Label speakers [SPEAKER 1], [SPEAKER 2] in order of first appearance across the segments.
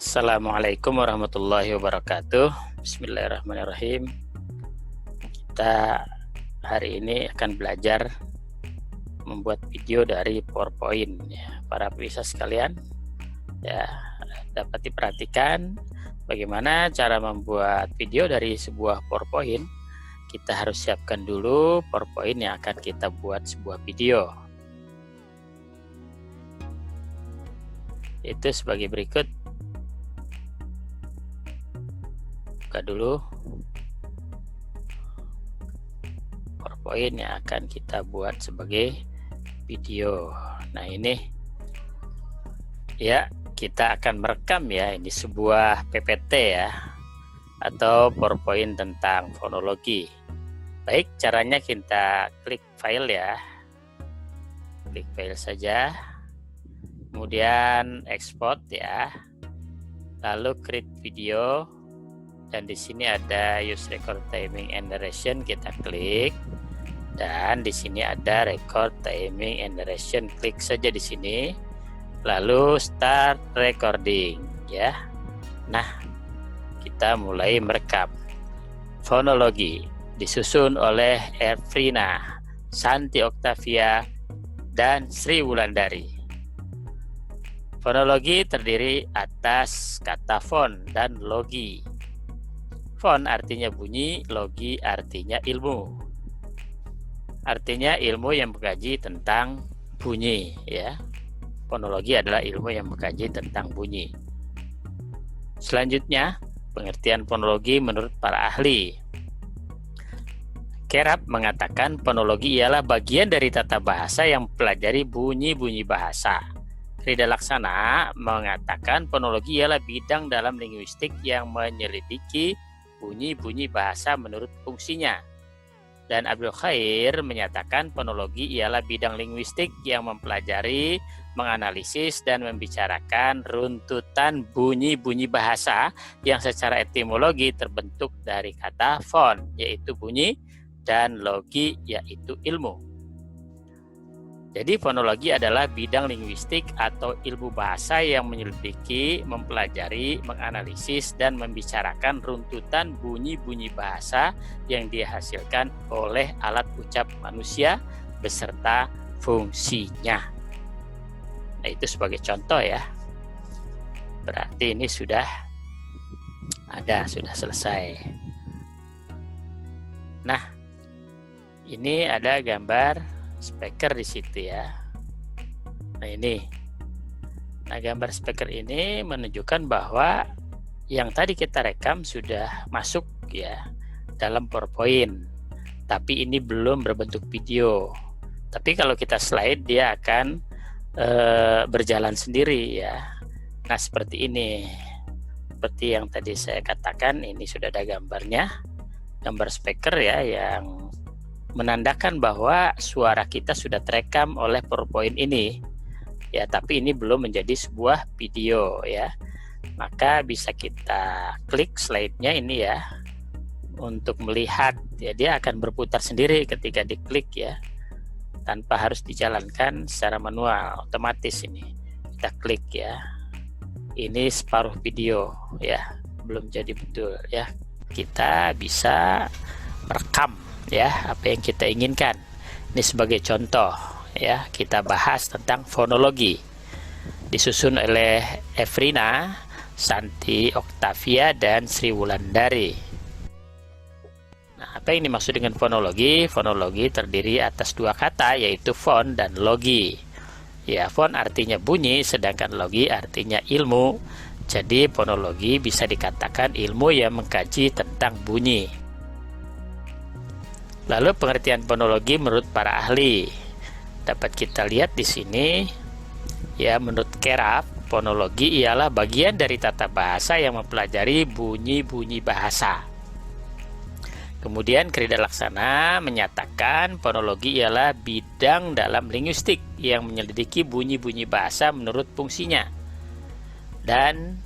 [SPEAKER 1] Assalamualaikum warahmatullahi wabarakatuh. Bismillahirrahmanirrahim. Kita hari ini akan belajar membuat video dari PowerPoint ya, para pemirsa sekalian. Ya, dapat diperhatikan bagaimana cara membuat video dari sebuah PowerPoint. Kita harus siapkan dulu PowerPoint yang akan kita buat sebuah video. Itu sebagai berikut. Buka dulu PowerPoint yang akan kita buat sebagai video. Nah, ini ya, kita akan merekam ya, ini sebuah PPT ya, atau PowerPoint tentang fonologi. Baik, caranya kita klik file ya, klik file saja, kemudian export ya, lalu create video. Dan di sini ada use record timing and duration, kita klik. Dan di sini ada record timing and duration, klik saja di sini. Lalu start recording ya. Nah, kita mulai merekam. Fonologi disusun oleh Efrina, Santi Octavia, dan Sri Wulandari. Fonologi terdiri atas kata fon dan logi. Fon artinya bunyi, logi artinya ilmu. Artinya ilmu yang mengkaji tentang bunyi ya. Fonologi adalah ilmu yang mengkaji tentang bunyi. Selanjutnya, pengertian fonologi menurut para ahli. Kerap mengatakan fonologi ialah bagian dari tata bahasa yang mempelajari bunyi-bunyi bahasa. Rida Laksana mengatakan fonologi ialah bidang dalam linguistik yang menyelidiki bunyi-bunyi bahasa menurut fungsinya. Dan Abdul Khair menyatakan fonologi ialah bidang linguistik yang mempelajari, menganalisis, dan membicarakan runtutan bunyi-bunyi bahasa yang secara etimologi terbentuk dari kata fon, yaitu bunyi, dan logi, yaitu ilmu. Jadi fonologi adalah bidang linguistik atau ilmu bahasa yang menyelidiki, mempelajari, menganalisis, dan membicarakan runtutan bunyi-bunyi bahasa yang dihasilkan oleh alat ucap manusia beserta fungsinya. Nah, itu sebagai contoh ya. Berarti ini sudah selesai. Nah, ini ada gambar speaker di situ ya. Nah, ini. Nah, gambar speaker ini menunjukkan bahwa yang tadi kita rekam sudah masuk ya dalam PowerPoint. Tapi ini belum berbentuk video. Tapi kalau kita slide dia akan berjalan sendiri ya. Nah, seperti ini. Seperti yang tadi saya katakan, ini sudah ada gambarnya. Gambar speaker ya yang menandakan bahwa suara kita sudah terekam oleh PowerPoint ini ya, tapi ini belum menjadi sebuah video ya. Maka bisa kita klik slide-nya ini ya untuk melihat ya, dia akan berputar sendiri ketika diklik ya, tanpa harus dijalankan secara manual, otomatis. Ini kita klik ya, ini separuh video ya, belum jadi betul ya. Kita bisa merekam ya apa yang kita inginkan. Ini sebagai contoh ya, kita bahas tentang fonologi disusun oleh Efrina, Santi Octavia, dan Sri Wulandari. Nah, apa yang dimaksud dengan fonologi? Fonologi terdiri atas dua kata, yaitu fon dan logi. Ya, fon artinya bunyi, sedangkan logi artinya ilmu. Jadi fonologi bisa dikatakan ilmu yang mengkaji tentang bunyi. Lalu pengertian fonologi menurut para ahli dapat kita lihat di sini ya. Menurut Kerap, fonologi ialah bagian dari tata bahasa yang mempelajari bunyi-bunyi bahasa. Kemudian Rida Laksana menyatakan fonologi ialah bidang dalam linguistik yang menyelidiki bunyi-bunyi bahasa menurut fungsinya. Dan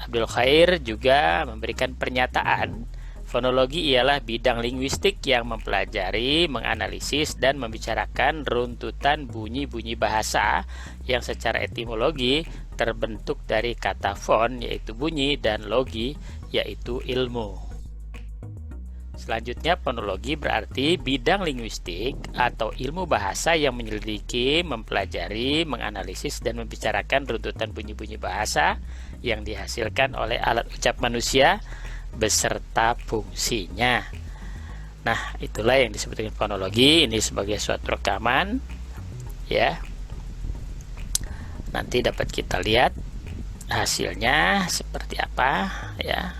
[SPEAKER 1] Abdul Khair juga memberikan pernyataan Fonologi ialah bidang linguistik yang mempelajari, menganalisis, dan membicarakan runtutan bunyi-bunyi bahasa yang secara etimologi terbentuk dari kata fon, yaitu bunyi, dan logi, yaitu ilmu. Selanjutnya, fonologi berarti bidang linguistik atau ilmu bahasa yang menyelidiki, mempelajari, menganalisis, dan membicarakan runtutan bunyi-bunyi bahasa yang dihasilkan oleh alat ucap manusia beserta fungsinya. Nah, itulah yang disebut dengan fonologi. Ini sebagai suatu rekaman, ya. Nanti dapat kita lihat hasilnya seperti apa, ya.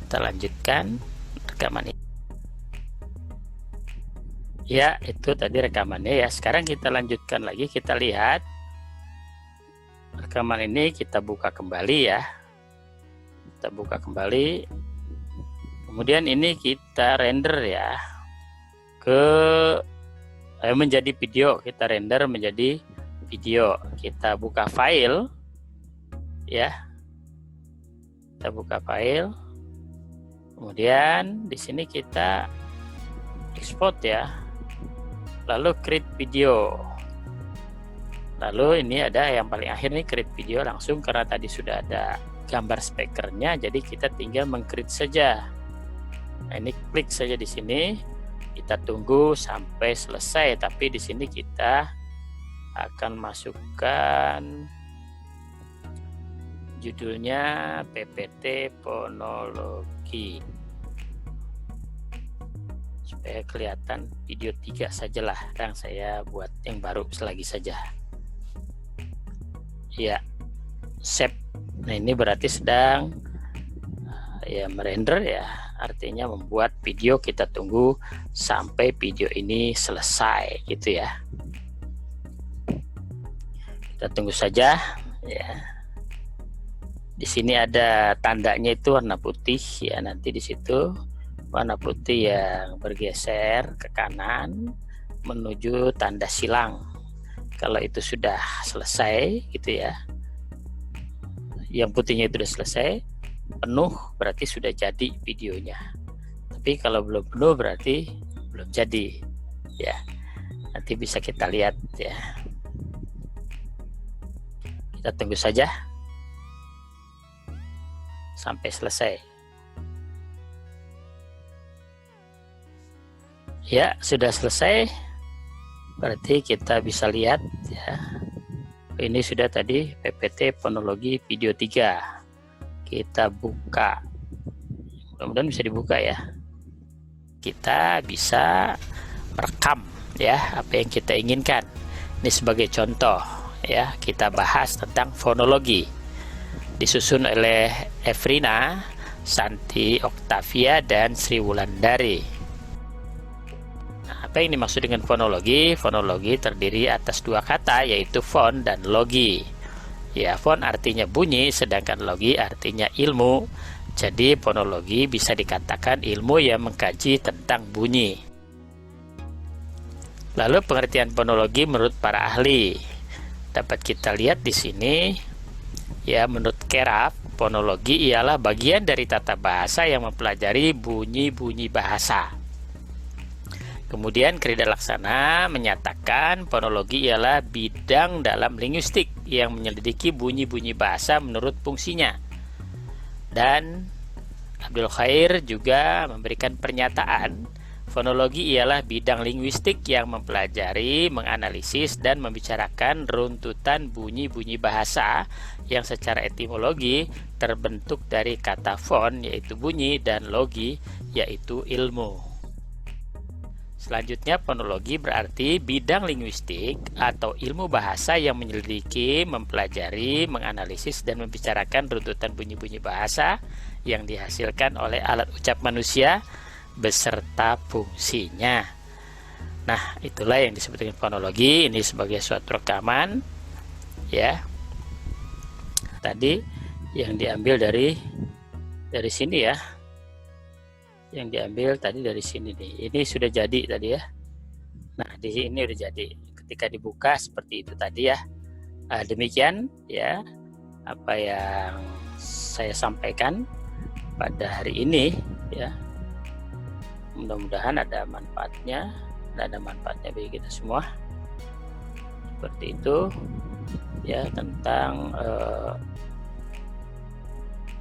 [SPEAKER 1] Kita lanjutkan rekaman ini. Ya, itu tadi rekamannya ya. Sekarang kita lanjutkan lagi, kita lihat rekaman ini, kita buka kembali ya. Kita buka kembali, kemudian ini kita render ya ke menjadi video. Kita render menjadi video. Kita buka file ya, kita buka file, kemudian di sini kita export ya, lalu create video. Lalu ini ada yang paling akhir nih, create video langsung, karena tadi sudah ada gambar speakernya, jadi kita tinggal meng-create saja. Nah, ini klik saja di sini, kita tunggu sampai selesai. Tapi di sini kita akan masukkan judulnya PPT Fonologi supaya kelihatan video 3 sajalah, yang saya buat yang baru selagi saja ya. Save. Nah, ini berarti sedang ya merender ya, artinya membuat video. Kita tunggu sampai video ini selesai gitu ya. Kita tunggu saja ya. Di sini ada tandanya itu warna putih ya, nanti di situ warna putih yang bergeser ke kanan menuju tanda silang. Kalau itu sudah selesai gitu ya, yang putihnya itu sudah selesai penuh, berarti sudah jadi videonya. Tapi kalau belum penuh berarti belum jadi ya. Nanti bisa kita lihat ya. Kita tunggu saja sampai selesai. Ya, sudah selesai. Berarti kita bisa lihat ya. Ini sudah tadi PPT Fonologi video 3. Kita buka. Mudah-mudahan bisa dibuka ya. Kita bisa merekam ya apa yang kita inginkan. Ini sebagai contoh ya, kita bahas tentang fonologi. Disusun oleh Efrina, Santi Oktavia, dan Sri Wulandari. Apa yang dimaksud dengan fonologi? Fonologi terdiri atas 2 kata, yaitu fon dan logi. Ya, fon artinya bunyi, sedangkan logi artinya ilmu. Jadi fonologi bisa dikatakan ilmu yang mengkaji tentang bunyi. Lalu pengertian fonologi menurut para ahli dapat kita lihat di sini. Ya, menurut Keraf, fonologi ialah bagian dari tata bahasa yang mempelajari bunyi-bunyi bahasa. Kemudian Krida Laksana menyatakan fonologi ialah bidang dalam linguistik yang menyelidiki bunyi-bunyi bahasa menurut fungsinya. Dan Abdul Khair juga memberikan pernyataan, fonologi ialah bidang linguistik yang mempelajari, menganalisis, dan membicarakan runtutan bunyi-bunyi bahasa yang secara etimologi terbentuk dari kata fon, yaitu bunyi, dan logi, yaitu ilmu. Selanjutnya, fonologi berarti bidang linguistik atau ilmu bahasa yang menyelidiki, mempelajari, menganalisis, dan membicarakan runtutan bunyi-bunyi bahasa yang dihasilkan oleh alat ucap manusia beserta fungsinya. Nah, itulah yang disebut dengan fonologi. Ini sebagai suatu rekaman ya. Tadi yang diambil dari sini ya. Yang diambil tadi dari sini nih. Ini sudah jadi tadi ya. Nah, di sini udah jadi. Ketika dibuka seperti itu tadi ya. Nah, demikian ya apa yang saya sampaikan pada hari ini ya. Mudah-mudahan ada manfaatnya bagi kita semua. Seperti itu ya, tentang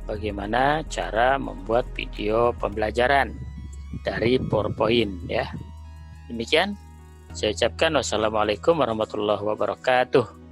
[SPEAKER 1] bagaimana cara membuat video pembelajaran dari PowerPoint ya. Demikian saya ucapkan wassalamualaikum warahmatullahi wabarakatuh.